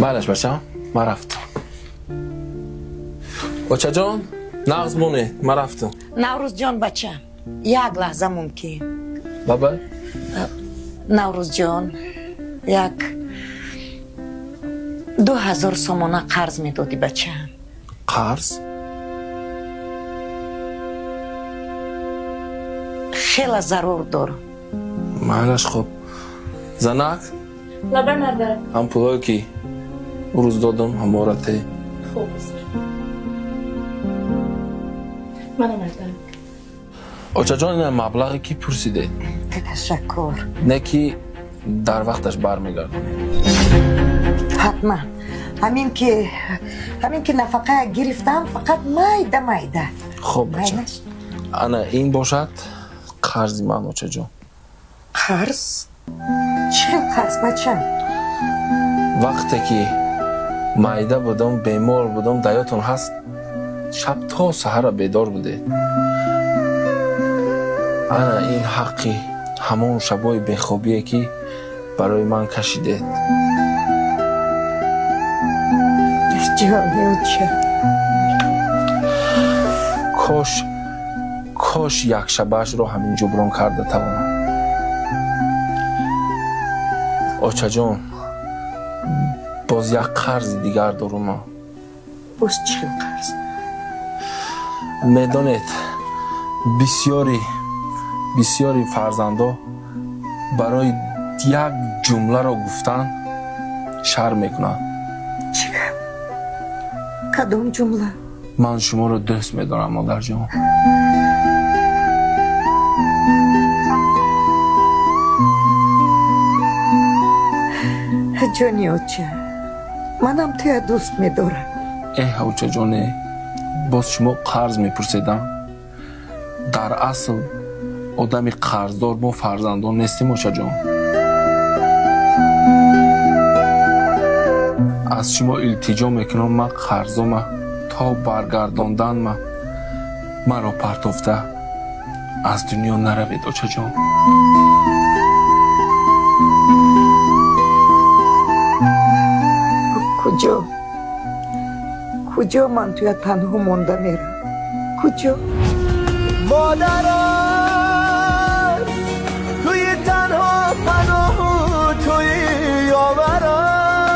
معلش بچم من رفتم. بچه جان نغز مونه من رفتم. نوروز جان بچم یک لحظه ممکن. بابا نوروز جان یک 2000 سومانه قرض میدادی بچم. قرض؟ خیلی ضرور دارم. معلش خب زنک؟ لبه مرده هم پولایی که اون روز دادم هم مارته. خوب است منم مرده. بچه جان این مبلغی که پرسیده تشکر. نه که در وقتش برمیگردونه. حتما همین که نفقه گرفتم فقط مایده. خب بچه انا این باشد قرضی من بچه جان. قرض؟ چه قرض بچه؟ وقتی که معده بودم بیمار بودم دیاتون هست شب تا سحر بیدار بوده. انا این حقی همون شبای بیخوابیه که برای من کشیده. جانیو چه؟ کاش یک شبش رو همین جبران کرده توانم. آچه جان باز یک قرض دیگر دارم. باز چه قرض؟ میدانید بسیاری فرزندا برای یک جمله را گفتن شرم میکنن. چیکار؟ کدام جمله؟ من شما رو دوست میدارم مادر جان. جانی اوچه منم توی دوست میدارم. اوچه جانه باز شما قرض میپرسیدم. در اصل آدمی قرضدار ما فرزندان نیستیم اوچه جان. از شما التجا میکنم من قرضم تا برگرداندن مرا پرتافته از دنیا نروید اوچه جان. کجا من توی تنها مونده میرم؟ کجا؟ مادرم توی تنها پناه توی یاورم